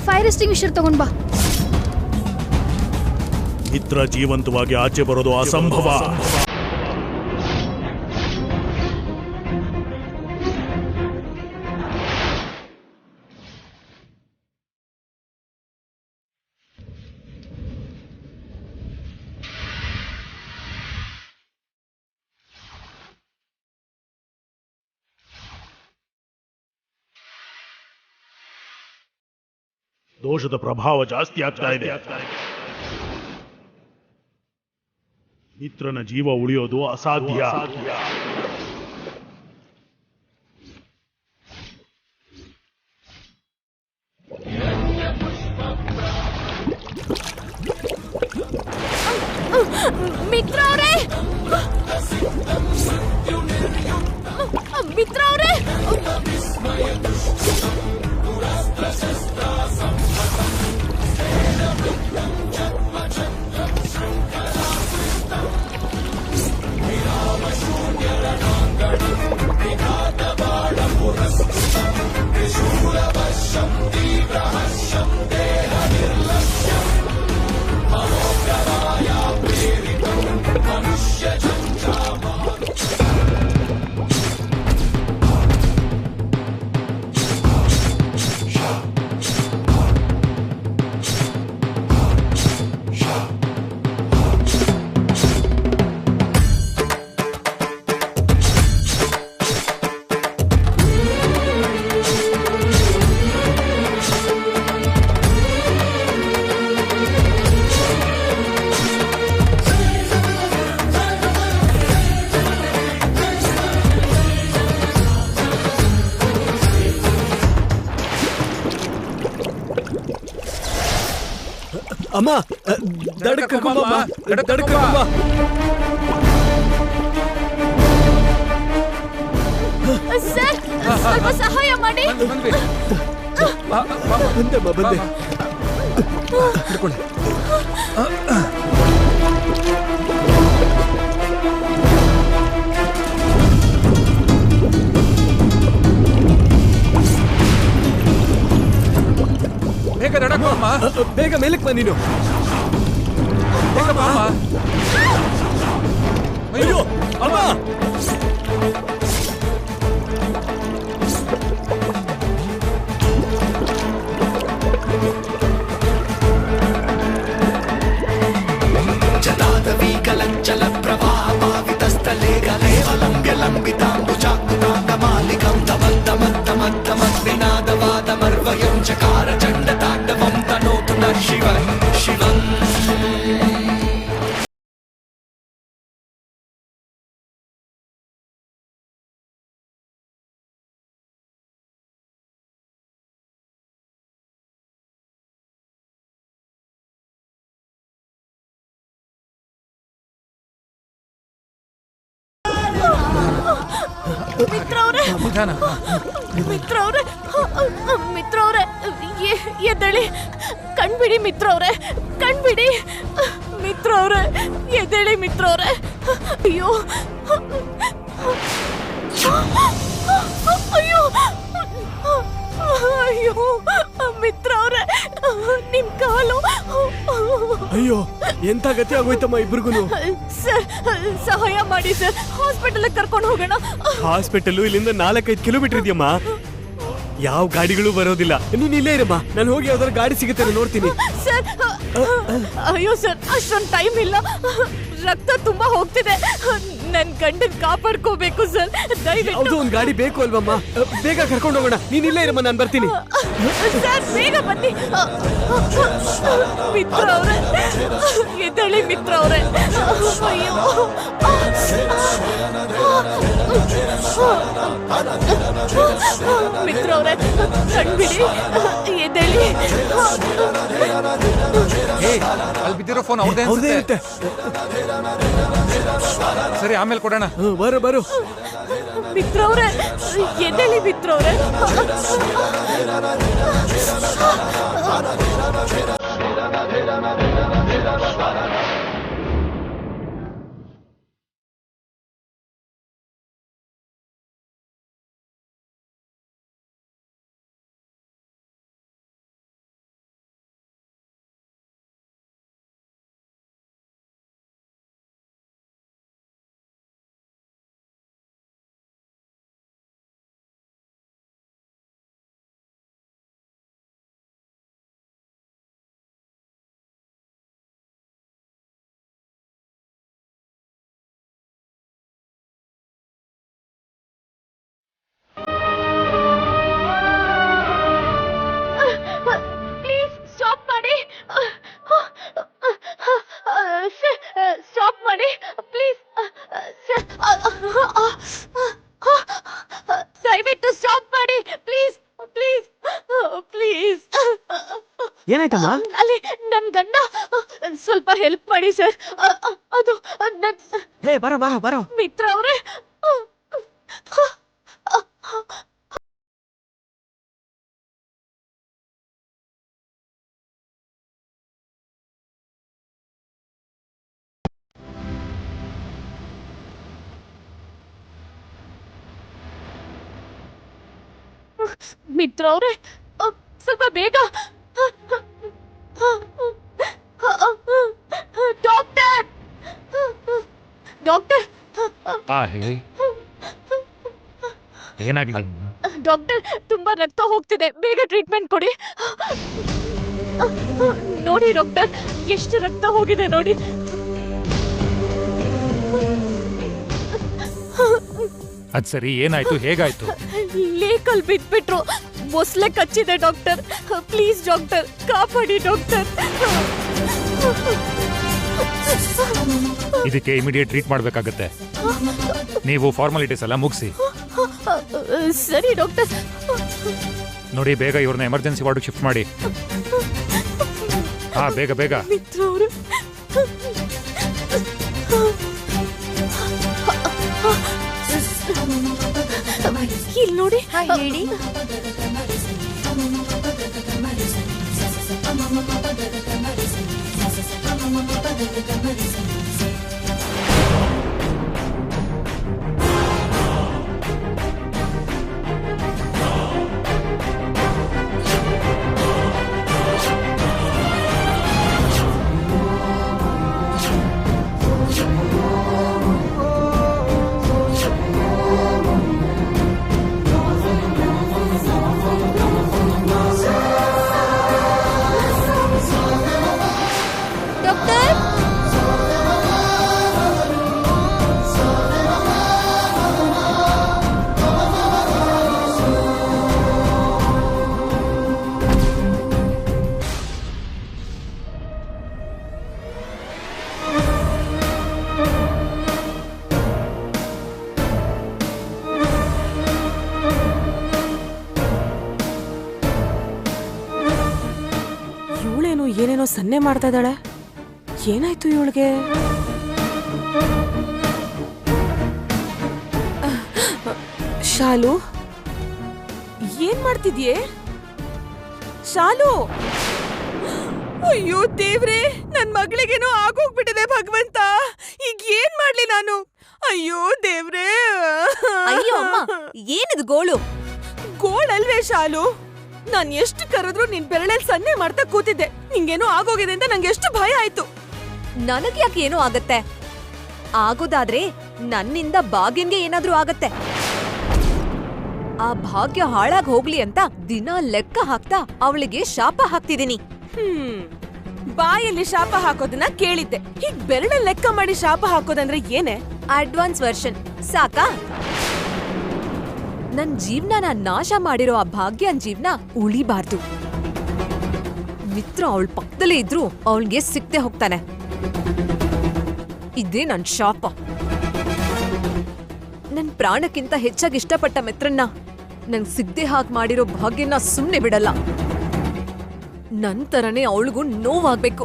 Fire extinguisher ತಗೊಂಡ್ ಬಾ. ಮಿತ್ರ ಜೀವಂತವಾಗಿ ಆಚೆ ಬರೋದು ಅಸಂಭವ. ದೋಷದ ಪ್ರಭಾವ ಜಾಸ್ತಿ ಆಗ್ತಾ ಇದೆ. ಮಿತ್ರನ ಜೀವ ಉಳಿಯೋದು ಅಸಾಧ್ಯ. ಮಿತ್ರ ಅವರೇ, ಮಿತ್ರ ಅವರೇ, ಅಮ್ಮ ದಡಕಮ್ಮ, ದಡಕಮ್ಮ. ಸರ್ ಸ್ವಲ್ಪ ಸಹಾಯ ಮಾಡಿ. ಬಂದೆ. ಬೇಗ ನಡಕಮ್ಮ, ಬೇಗ ಮೇಲಕ್ಕೆ ಬಾ ನೀನು. ಅಯ್ಯೋ ಅಮ್ಮ, ಜಲಾದವೀಕಲಂಚಲ ಪ್ರವಾಹ ಪಾವಿತಸ್ಥಲೆ ಗಲೇವಲಂಬ್ಯ ಲಂಬಿತಾಂಬುಜಾಕೃತಾಂಗಮಾಲಿಕಂ ತಮದ್ದಮದ್ದಮದ್ದಮದ್ವಿನಾದವಾದಮರ್ವಯಂ ಚಕಾರ ಚಂಡ ತಾಂಡವಂ ತನೋತು ನ ಶಿವ ಶಿವಂ. ಮಿತ್ರ ಅವ್ರೆ, ಎದ್ದೇಳಿ. ಕಣ್ಬಿಡಿ ಮಿತ್ರ ಅವ್ರೆ, ಕಣ್ಬಿಡಿ. ಮಿತ್ರ ಅವ್ರೆ, ಎದ್ದೇಳಿ ಮಿತ್ರ ಅವ್ರೆ. ಅಯ್ಯೋ ಅಯ್ಯೋ ಅಯ್ಯೋ ಮಿತ್ರ ಅವ್ರೆ, ನಿಮ್ ಕಾಲು. ಅಯ್ಯೋ ಎಂತ ಗತಿ ಆಗೋಯ್ತಮ್ಮ ಇಬ್ರಿಗೂ. ಸರ್ ಸಹಾಯ ಮಾಡಿ ಸರ್, ಹಾಸ್ಪಿಟಲ್ ಕರ್ಕೊಂಡು ಹೋಗೋಣ. ಹಾಸ್ಪಿಟಲ್ ಇಲ್ಲಿಂದ 4-5 ಕಿಲೋಮೀಟರ್ ಇದೆಯಮ್ಮ. ಯಾವ ಗಾಡಿಗಳು ಬರೋದಿಲ್ಲ. ನೀನ್ ಇಲ್ಲೇ ಇರಮ್ಮ, ನಾನು ಹೋಗಿ ಯಾವ್ದಾದ್ರು ಗಾಡಿ ಸಿಗುತ್ತೆ ನೋಡ್ತೀನಿ. ಸರ್ ಅಯ್ಯೋ ಸರ್, ಅಷ್ಟೊಂದು ಟೈಮ್ ಇಲ್ಲ. ರಕ್ತ ತುಂಬಾ ಹೋಗ್ತಿದೆ. ನನ್ ಗಂಡನ್ ಕಾಪಾಡ್ಕೋಬೇಕು ಸರ್, ದಯವಿಟ್ಟು. ಯಾವ್ದೋ ಒಂದ್ ಗಾಡಿ ಬೇಕು ಅಲ್ವಮ್ಮ? ಬೇಗ ಕರ್ಕೊಂಡು ಹೋಗೋಣ. ನೀನ್ ಇಲ್ಲೇ ಇರಮ್ಮ, ನಾನ್ ಬರ್ತೀನಿ. ಸರ್ ಬೇಗ ಬನ್ನಿ. ಮಿತ್ರ ಅವ್ರೆ, ಎದ್ದೇಳಿ ಮಿತ್ರ ಅವ್ರೆ. ಅಯ್ಯೋ ಮಿತ್ರ ಅವ್ರೆ, ಕಣ್ಬಿಡಿ, ಎದ್ದೇಳಿ. ಅಲ್ಲಿ ಬಿದ್ದಿರೋ ಫೋನ್ ಅವ್ರದೇ ಅವ್ರದೇ ಅನ್ಸುತ್ತೆ. ಇರುತ್ತೆ. ಸರಿ, ಆಮೇಲೆ ಕೊಡೋಣ. ಬರು ಮಿತ್ರ ಅವ್ರೆ, ಎದ್ದೇಳಿ ಮಿತ್ರ ಅವ್ರೆ. ಸ್ಟಾಪ್ ಮಾಡಿ ಪ್ಲೀಸ್. ದಯವಿಟ್ಟು ಸ್ಟಾಪ್ ಮಾಡಿ ಪ್ಲೀಸ್, ಪ್ಲೀಸ್, ಪ್ಲೀಸ್. ಏನಾಯ್ತಮ್ಮ? ಅಲ್ಲಿ ನನ್ ಗಂಡ, ಸ್ವಲ್ಪ ಹೆಲ್ಪ್ ಮಾಡಿ ಸರ್. ಅದು ಹೇ, ಬರೋ ಮಿತ್ರ ಅವ್ರೆ. ಮಿತ್ರ ಅವ್ರೆ, ಸ್ವಲ್ಪ ಬೇಗ. ಡಾಕ್ಟರ್, ಡಾಕ್ಟರ್, ಹೇಳಿ, ಏನಾಗಿಲ್ಲ? ಡಾಕ್ಟರ್, ತುಂಬಾ ರಕ್ತ ಹೋಗ್ತಿದೆ, ಬೇಗ ಟ್ರೀಟ್ಮೆಂಟ್ ಕೊಡಿ. ನೋಡಿ ಡಾಕ್ಟರ್, ಎಷ್ಟು ರಕ್ತ ಹೋಗಿದೆ ನೋಡಿ. ಅದ್ ಸರಿ, ಏನಾಯ್ತು, ಹೇಗಾಯ್ತು? ಲೇಕಲ್ ಬಿಟ್ಬಿಟ್ರು, ಮೊಸಳೆ ಕಚ್ಚಿದೆ ಡಾಕ್ಟರ್. ಪ್ಲೀಸ್ ಡಾಕ್ಟರ್, ಕಾಪಾಡಿ ಡಾಕ್ಟರ್. ಇದಕ್ಕೆ ಇಮಿಡಿಯೇಟ್ ಟ್ರೀಟ್ ಮಾಡ್ಬೇಕಾಗತ್ತೆ. ನೀವು ಫಾರ್ಮಾಲಿಟೀಸ್ ಎಲ್ಲ ಮುಗಿಸಿ. ಸರಿ ಡಾಕ್ಟರ್. ನೋಡಿ, ಬೇಗ ಇವ್ರನ್ನ ಎಮರ್ಜೆನ್ಸಿ ವಾರ್ಡ್ ಶಿಫ್ಟ್ ಮಾಡಿ. ಹಾ, ಬೇಗ ಬೇಗ. ಮಿತ್ರ ಅವರು ಇಲ್ಲಿ ನೋಡಿ. ಹೇಳಿ. ಏನೇನೋ ಸನ್ನೆ ಮಾಡ್ತಾ ಇದ್ದಾಳೆ. ಏನಾಯ್ತು ಇವಳಿಗೆ? ಶಾಲು, ಏನ್ ಮಾಡ್ತಿದ್ಯೆ ಶಾಲು? ಅಯ್ಯೋ ದೇವ್ರೆ, ನನ್ ಮಗಳಿಗೇನೋ ಆಗೋಗ್ಬಿಟ್ಟಿದೆ ಭಗವಂತ. ಈಗ ಏನ್ ಮಾಡ್ಲಿ ನಾನು? ಅಯ್ಯೋ ದೇವ್ರೆ. ಅಯ್ಯೋ ಅಮ್ಮ, ಏನಿದು ಗೋಳು? ಗೋಳಲ್ವೇ ಶಾಲು, ನಾನ್ ಎಷ್ಟು ಕರೆದ್ರು ನಿನ್ ಬೆರಳಲ್ಲಿ ಸನ್ನೆ ಮಾಡ್ತಾ ಕೂತಿದ್ದೆ. ನಿಂಗೇನೋ ಆಗೋಗಿದೆ ಅಂತ ನಂಗೆ ಎಷ್ಟು ಭಯ ಆಯ್ತು. ನನಗ್ ಯಾಕೆ ಏನೋ ಆಗತ್ತೆ? ಆಗೋದಾದ್ರೆ ನನ್ನಿಂದ ಭಾಗ್ಯಂಗೆ ಏನಾದ್ರೂ ಆಗತ್ತೆ. ಆ ಭಾಗ್ಯ ಹಾಳಾಗ್ ಹೋಗ್ಲಿ ಅಂತ ದಿನ ಲೆಕ್ಕ ಹಾಕ್ತಾ ಅವಳಿಗೆ ಶಾಪ ಹಾಕ್ತಿದೀನಿ. ಬಾಯಲ್ಲಿ ಶಾಪ ಹಾಕೋದನ್ನ ಕೇಳಿದ್ದೆ. ಹೀಗ್ ಬೆರಳಲ್ಲಿ ಲೆಕ್ಕ ಮಾಡಿ ಶಾಪ ಹಾಕೋದಂದ್ರೆ ಏನೇ? ಅಡ್ವಾನ್ಸ್ ವರ್ಷನ್ ಸಾಕಾ? ನನ್ ಜೀವನ ನಾಶ ಮಾಡಿರೋ ಆ ಭಾಗ್ಯನ್ ಜೀವನ ಉಳಿಬಾರ್ದು. ಮಿತ್ರ ಅವಳ ಪಕ್ಕದಲ್ಲೇ ಇದ್ರು ಅವಳಿಗೆ ಸಿಕ್ತೆ ಹೋಗ್ತಾನೆ. ಇದೇ ನನ್ ಶಾಪ. ನನ್ ಪ್ರಾಣಕ್ಕಿಂತ ಹೆಚ್ಚಾಗಿ ಇಷ್ಟಪಟ್ಟ ಮಿತ್ರನ್ನ ನಂಗ್ ಸಿದ್ದೆ ಹಾಗೆ ಮಾಡಿರೋ ಭಾಗ್ಯನ ಸುಮ್ನೆ ಬಿಡಲ್ಲ. ನಂತರನೇ ಅವಳಿಗೂ ನೋವಾಗ್ಬೇಕು.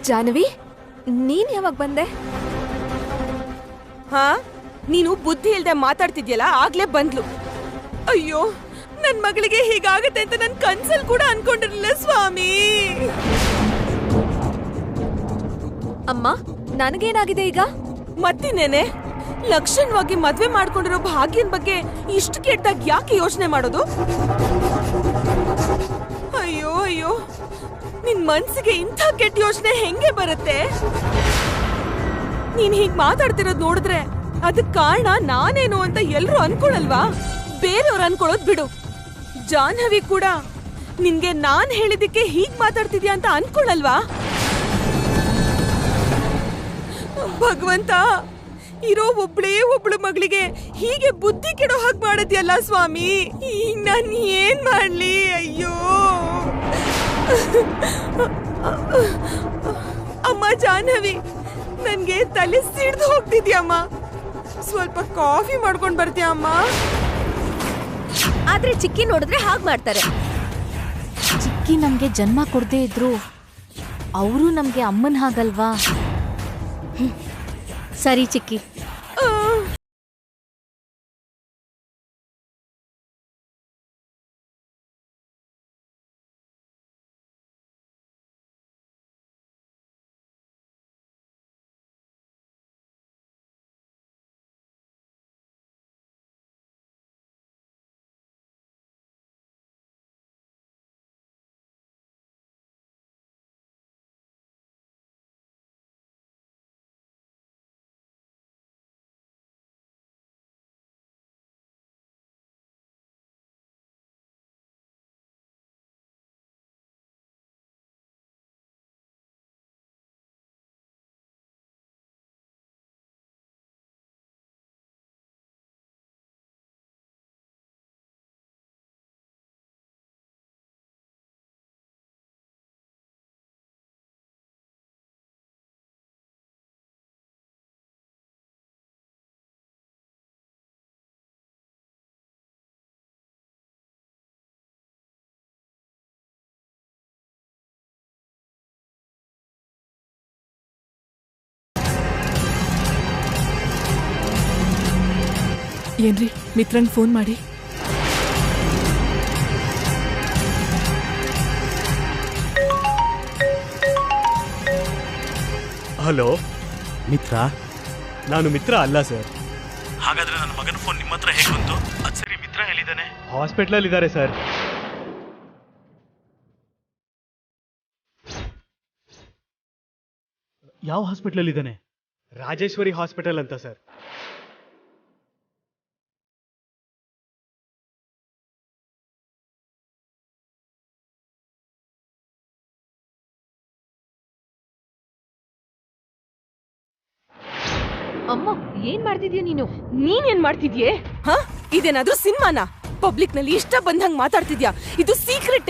ಜಾನವಿ, ನೀನ್ ಯಾವಾಗ ಬಂದೆ? ಹಾ, ನೀನು ಬುದ್ಧಿ ಇಲ್ದೆ ಮಾತಾಡ್ತಿದ್ಯಲ್ಲ, ಆಗ್ಲೇ ಬಂದ್ಲು. ಅಯ್ಯೋ, ನನ್ ಮಗಳಿಗೆ ಹೀಗಾಗತ್ತೆ ಅಂತ ನನ್ ಕನ್ಸಲ್ ಕೂಡ ಅನ್ಕೊಂಡಿರ್ಲಿಲ್ಲ ಸ್ವಾಮಿ. ಅಮ್ಮ, ನನಗೇನಾಗಿದೆ ಈಗ? ಮತ್ತಿನೇನೆ, ಲಕ್ಷಣವಾಗಿ ಮದ್ವೆ ಮಾಡ್ಕೊಂಡಿರೋ ಭಾಗ್ಯನ್ ಬಗ್ಗೆ ಇಷ್ಟು ಕೆಟ್ಟಾಗಿ ಯಾಕೆ ಯೋಚನೆ ಮಾಡೋದು? ಅಯ್ಯೋ ಅಯ್ಯೋ, ನಿನ್ ಮನ್ಸಿಗೆ ಇಂಥ ಕೆಟ್ಟ ಯೋಚನೆ ಹೆಂಗೆ ಬರುತ್ತೆ? ನೀನ್ ಹೀಗ್ ಮಾತಾಡ್ತಿರೋದ್ ನೋಡಿದ್ರೆ ಅದಕ್ ಕಾರಣ ನಾನೇನು ಅಂತ ಎಲ್ರು ಅನ್ಕೊಳಲ್ವಾ? ಬೇರೆಯವ್ರು ಅನ್ಕೊಳ್ಳೋದ್ ಬಿಡು. ಜಾಹ್ನವಿ ಕೂಡ ನಿನ್ಗೆ ನಾನ್ ಹೇಳಿದಕ್ಕೆ ಹೀಗ್ ಮಾತಾಡ್ತಿದ್ಯಾ ಅಂತ ಅನ್ಕೊಳಲ್ವಾ? ಭಗವಂತ, ಇರೋ ಒಬ್ಳು ಮಗಳಿಗೆ ಹೀಗೆ ಬುದ್ಧಿ ಕೆಡೋ ಹಾಗೆ ಮಾಡಿದ್ಯಲ್ಲ ಸ್ವಾಮಿ. ಈಗ ನಾನ್ ಏನ್ ಮಾಡ್ಲಿ? ಅಯ್ಯೋ ಅಮ್ಮ ಜಾಹ್ನವಿ, ನನ್ಗೆ ತಲೆ ಸಿಡ್ದು ಹೋಗ್ತಿದ್ಯಮ್ಮ. ಸ್ವಲ್ಪ ಕಾಫಿ ಮಾಡ್ಕೊಂಡ್ ಬರ್ತೀಯ ಅಮ್ಮ? ಆದ್ರೆ ಚಿಕ್ಕಿ ನೋಡಿದ್ರೆ ಹಾಗ್ ಮಾಡ್ತಾರೆ. ಚಿಕ್ಕಿ ನಮ್ಗೆ ಜನ್ಮ ಕೊಡದೇ ಇದ್ರು ಅವರು ನಮ್ಗೆ ಅಮ್ಮನ್ ಹಾಗಲ್ವಾ? ಸರಿ ಚಿಕ್ಕಿ. ಏನ್ರಿ, ಮಿತ್ರನ್ ಫೋನ್ ಮಾಡಿ. ಹಲೋ ಮಿತ್ರ, ನಾನು ಮಿತ್ರ ಅಲ್ಲ ಸರ್. ಹಾಗಾದ್ರೆ ನನ್ನ ಮಗನ ಫೋನ್ ನಿಮ್ಮ ಹತ್ರ ಹೇಗೆ ಬಂತು? ಅದ್ ಸರಿ, ಮಿತ್ರ ಎಲ್ಲಿದ್ದಾನೆ? ಹಾಸ್ಪಿಟ್ಲಲ್ಲಿ ಇದ್ದಾರೆ ಸರ್. ಯಾವ ಹಾಸ್ಪಿಟ್ಲಲ್ಲಿ ಇದ್ದಾನೆ? ರಾಜೇಶ್ವರಿ ಹಾಸ್ಪಿಟಲ್ ಅಂತ ಸರ್. ಅಮ್ಮ, ಏನ್ ಮಾಡ್ತಿದ್ಯಾ ನೀನು? ನೀನೇನ್ ಮಾಡ್ತಿದ್ಯೆ? ಹ? ಇದೇನಾದ್ರೂ ಸಿನಿಮಾನ? ಪಬ್ಲಿಕ್ ನಲ್ಲಿ ಇಷ್ಟ ಬಂದಂಗ್ ಮಾತಾಡ್ತಿದ್ಯಾ? ಇದು ಸೀಕ್ರೆಟ್.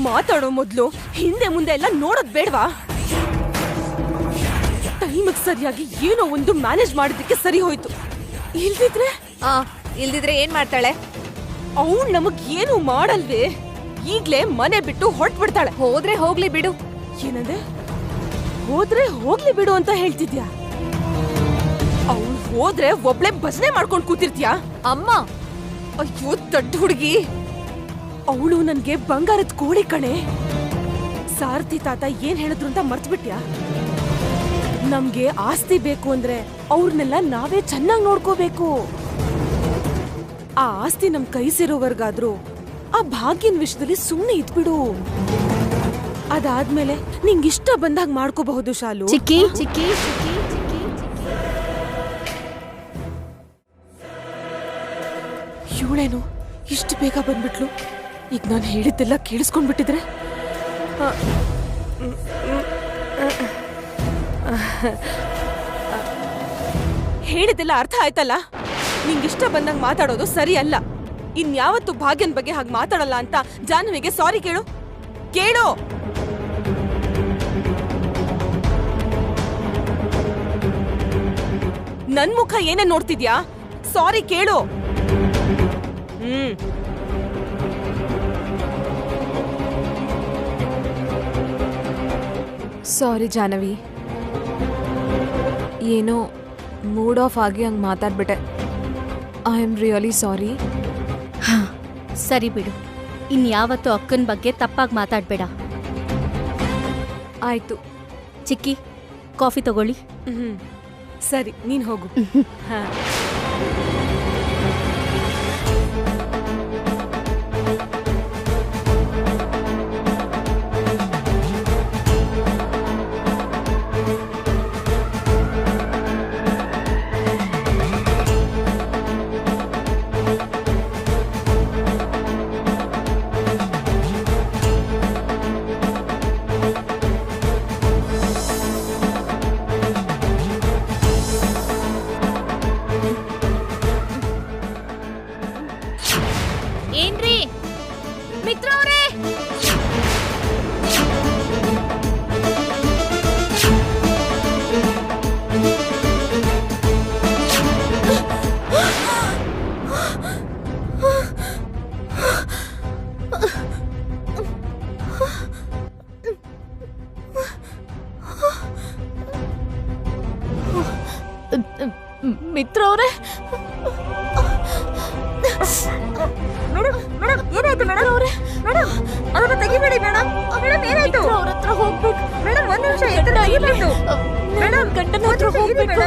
ಮಾತಾಡೋ ಮೊದ್ಲು ಹಿಂದೆ ಮುಂದೆ ಎಲ್ಲ ನೋಡೋದ್ ಬೇಡ್ವಾ? ಟೈಮಿಗೆ ಸರಿಯಾಗಿ ಏನೋ ಒಂದು ಮ್ಯಾನೇಜ್ ಮಾಡೋದಕ್ಕೆ ಸರಿ ಹೋಯ್ತು. ಇಲ್ದಿದ್ರೆ ಏನ್ ಮಾಡ್ತಾಳೆ? ಅವಳು ನಮಗ್ ಏನು ಮಾಡಲ್ವೇ? ಈಗ್ಲೇ ಮನೆ ಬಿಟ್ಟು ಹೊರಟ್ಬಿಡ್ತಾಳೆ. ಹೋದ್ರೆ ಹೋಗ್ಲಿ ಬಿಡು. ಏನಂದೆ? ಹೋದ್ರೆ ಹೋಗ್ಲಿ ಬಿಡು ಅಂತ ಹೇಳ್ತಿದ್ಯಾ? ಅವಳು ಹೋದ್ರೆ ಒಬ್ಳೆ ಭಜನೆ ಮಾಡ್ಕೊಂಡ್ ಕೂತಿರ್ತೀಯಾ? ಅಮ್ಮ, ಅಯ್ಯೋ ದೊಡ್ಡ ಹುಡುಗಿ, ಅವಳು ನನ್ಗೆ ಬಂಗಾರದ ಕೋಳಿ ಕಣೆ. ಸಾರಥಿ ತಾತ ಏನ್ ಹೇಳಿದ್ರು ಅಂತ ಮರ್ತ್ಬಿಟ್ಯಾ? ನಮ್ಗೆ ಆಸ್ತಿ ಬೇಕು ಅಂದ್ರೆ ಅವ್ರನ್ನೆಲ್ಲ ನಾವೇ ಚೆನ್ನಾಗಿ ನೋಡ್ಕೋಬೇಕು. ಆ ಆಸ್ತಿ ನಮ್ ಕೈ ಸೇರೋವರ್ಗಾದ್ರೂ ಆ ಭಾಗ್ಯನ್ ವಿಷಯದಲ್ಲಿ ಸುಮ್ಮನೆ ಇದ್ಬಿಡು. ಅದಾದ್ಮೇಲೆ ನಿಂಗಿಷ್ಟ ಬಂದಾಗ ಮಾಡ್ಕೋಬಹುದು ಶಾಲು. ಚಿಕ್ಕಿ ಚಿಕ್ಕಿ ಚಿಕ್ಕಿ ಇವಳೇನು ಇಷ್ಟು ಬೇಗ ಬಂದ್ಬಿಟ್ಲು? ಈಗ ನಾನು ಹೇಳಿದ್ದೆಲ್ಲ ಕೇಳಿಸ್ಕೊಂಡ್ಬಿಟ್ಟಿದ್ರೆ ಹೇಳಿದ್ದೆಲ್ಲ ಅರ್ಥ ಆಯ್ತಲ್ಲ? ನಿಂಗಿಷ್ಟ ಬಂದಂಗೆ ಮಾತಾಡೋದು ಸರಿ ಅಲ್ಲ. ಇನ್ಯಾವತ್ತು ಭಾಗ್ಯನ್ ಬಗ್ಗೆ ಹಾಗೆ ಮಾತಾಡಲ್ಲ ಅಂತ ಜಾನ್ವಿಗೆ ಸಾರಿ ಕೇಳು. ಕೇಳು. ನನ್ ಮುಖ ಏನೇ ನೋಡ್ತಿದ್ಯಾ? ಸಾರಿ ಕೇಳು. ಸಾರಿ ಜಾಹ್ನವಿ, ಏನೋ ಮೂಡ್ ಆಫ್ ಆಗಿ ಹಂಗೆ ಮಾತಾಡ್ಬಿಟ್ಟೆ. I am really sorry. ಸರಿ ಬಿಡು, ಇನ್ಯಾವತ್ತೂ ಅಕ್ಕನ ಬಗ್ಗೆ ತಪ್ಪಾಗಿ ಮಾತಾಡ್ಬೇಡ. ಆಯ್ತು. ಚಿಕ್ಕಿ, ಕಾಫಿ ತಗೊಳ್ಳಿ. ಸರಿ, ನೀನ್ ಹೋಗು. ಹಾ. ಏನ್ರಿ ಮಿತ್ರ ಅವ್ರೇ? ಮಿತ್ರ ಅವ್ರೆ, ಏನಾಯ್ತು ಮೇಡಮ್? ಅವ್ರೆ ಮೇಡಮ್, ಅದನ್ನ ತೆಗಿಬೇಡಿ ಮೇಡಮ್. ಮೇಡಮ್ ಏನಾಯ್ತು? ಅವ್ರ ಹತ್ರ ಹೋಗ್ಬೇಕು ಮೇಡಮ್, ಒಂದ್ ನಿಮಿಷ ಎದ್ದು ತೆಗಿಬೇಕು ಮೇಡಮ್. ಗಂಡನ ಹತ್ರ ಹೋಗ್ಬೇಕು.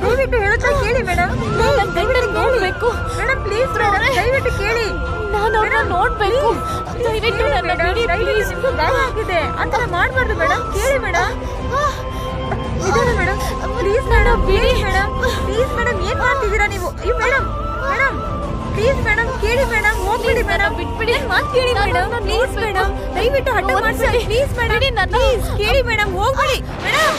ದಯವಿಟ್ಟು ಹೇಳುತ್ತಾ ಕೇಳಿ ಮೇಡಮ್. ನನ್ನ ಗಂಡನ ನೋಡ್ಬೇಕು ಮೇಡಮ್ ಪ್ಲೀಸ್ ಮೇಡಮ್, ದಯವಿಟ್ಟು ಕೇಳಿ. ನಾನು ಅವ್ರನ್ನ ನೋಡ್ಬೇಕು. ದಯವಿಟ್ಟು ನನ್ನ ಬಿಡಿ ಪ್ಲೀಸ್. ಗಾಯ ಆಗಿದೆ, ಆತರ ಮಾಡ್ಬಾರ್ದು ಮೇಡಮ್. ಕೇಳಿ ಮೇಡಮ್. ಇದಾನೆ ಮೇಡಮ್, ಪ್ಲೀಸ್ ಮೇಡಮ್ ಬಿಡಿ ಮೇಡಮ್. ಪ್ಲೀಸ್ ಮೇಡಮ್, ಏನ್ ಮಾಡ್ತಿದ್ದೀರಾ ನೀವು? ಅಯ್ಯೋ ಮೇಡಮ್, ಮೇಡಮ್ ಪ್ಲೀಸ್ ಮೇಡಮ್ ಕೇಳಿ ಮೇಡಮ್. ಹೋಗ್ಬಿಡಿ ಮೇಡಮ್, ಬಿಟ್ಬಿಡಿ. ಮಾತು ಕೇಳಿ ಮೇಡಮ್. ಪ್ಲೀಸ್ ಮೇಡಮ್, ದಯವಿಟ್ಟು ಹಠ ಮಾಡ್ಬೇಡಿ. ಪ್ಲೀಸ್ ಮೇಡಮ್, ಪ್ಲೀಸ್ ಕೇಳಿ ಮೇಡಮ್. ಹೋಗ್ಬಿಡಿ ಮೇಡಮ್.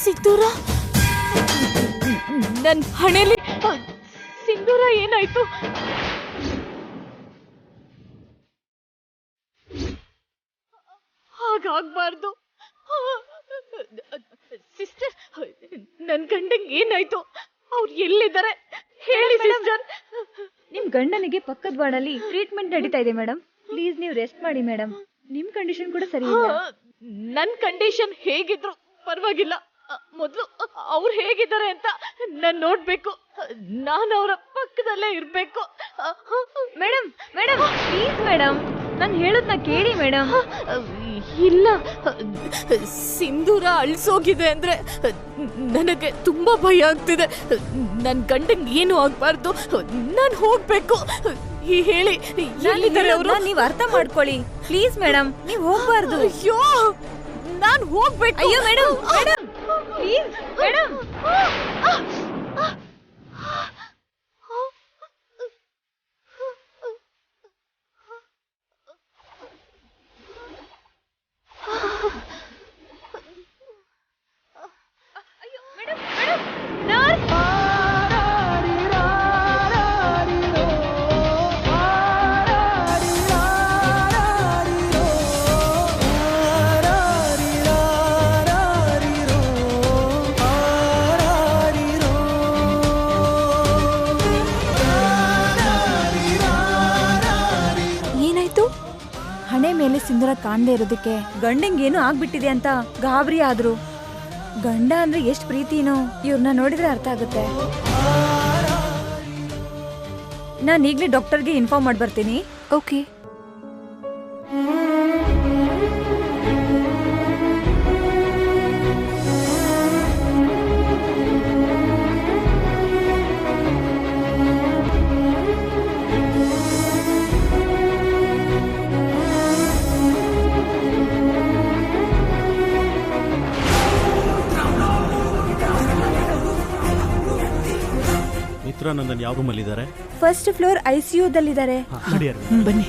ಸಿಂಧೂರ, ನನ್ನ ಹಣೆಯಲ್ಲಿ ಸಿಂಧೂರ ಏನಾಯ್ತು? ಹಾಗಾಗ್ಬಾರ್ದು ಸಿಸ್ಟರ್. ನನ್ ಗಂಡಂಗೆ ಏನಾಯ್ತು? ಅವ್ರು ಎಲ್ಲಿದ್ದಾರೆ ಹೇಳಿ ಸಿಸ್ಟರ್. ನಿಮ್ ಗಂಡನಿಗೆ ಪಕ್ಕದ ವಾರ್ಡಲ್ಲಿ ಟ್ರೀಟ್ಮೆಂಟ್ ನಡೀತಾ ಇದೆ ಮೇಡಮ್. ಪ್ಲೀಸ್ ನೀವು ರೆಸ್ಟ್ ಮಾಡಿ ಮೇಡಮ್. ನಿಮ್ ಕಂಡೀಷನ್ ಕೂಡ ಸರಿ ಇಲ್ಲ. ನನ್ ಕಂಡೀಷನ್ ಹೇಗಿದ್ರು ಪರವಾಗಿಲ್ಲ. ಮೊದ್ಲು ಅವ್ರು ಹೇಗಿದ್ದಾರೆ ಅಂತ ನಾನ್ ನೋಡ್ಬೇಕು. ನಾನು ಅವರ ಪಕ್ಕದಲ್ಲೇ ಇರ್ಬೇಕು. ಮೇಡಮ್ ಮೇಡಮ್ ಪ್ಲೀಸ್ ಮೇಡಮ್, ನಾನು ಹೇಳೋದ್ನ ಕೇಳಿ ಮೇಡಮ್. ಇಲ್ಲ, ಸಿಂಧೂರ ಅಳ್ಸೋಗಿದೆ ಅಂದ್ರೆ ನನಗೆ ತುಂಬಾ ಭಯ ಆಗ್ತಿದೆ. ನನ್ ಗಂಡಂಗೆ ಏನು ಆಗ್ಬಾರ್ದು. ನಾನು ಹೋಗ್ಬೇಕು. ಹೇಳಿ ಎಲ್ಲಿದ್ದಾರೆ ಅವರು? ನೀವು ಅರ್ಥ ಮಾಡ್ಕೊಳ್ಳಿ ಪ್ಲೀಸ್ ಮೇಡಮ್. ನೀವು ಹೋಗ್ಬಾರ್ದು. ಅಯ್ಯೋ, ನಾನು ಹೋಗ್ಬೇಕು. ಅಯ್ಯೋ ಮೇಡಮ್, ಮೇಡಮ್ ಪ್ಲೀಸ್ ಮೇಡಮ್. ಅಯ್ಯೋ ಮೇಡಮ್, ಮೇಡಮ್ ನರ್ಸ್. ಸುಂದರ ಕಾಣ್ದೇ ಇರೋದಕ್ಕೆ ಗಂಡಂಗೆ ಏನೋ ಆಗ್ಬಿಟ್ಟಿದೆ ಅಂತ ಗಾಬರಿ ಆದ್ರು. ಗಂಡ ಅಂದ್ರೆ ಎಷ್ಟ್ ಪ್ರೀತಿನೋ ಇವ್ರನ್ನ ನೋಡಿದ್ರೆ ಅರ್ಥ ಆಗುತ್ತೆ. ನಾನು ಈಗ್ಲೇ ಡಾಕ್ಟರ್ಗೆ ಇನ್ಫಾರ್ಮ್ ಮಾಡಿ ಬರ್ತೀನಿ. ಓಕೆ. ಮಿತ್ರ ನಂದನ್ ಯಾವ ರೂಮಲ್ಲಿದ್ದಾರೆ? ಫಸ್ಟ್ ಫ್ಲೋರ್ ICU ದಲ್ಲಿದ್ದಾರೆ. ನಡಿಯಾರ ಬನ್ನಿ.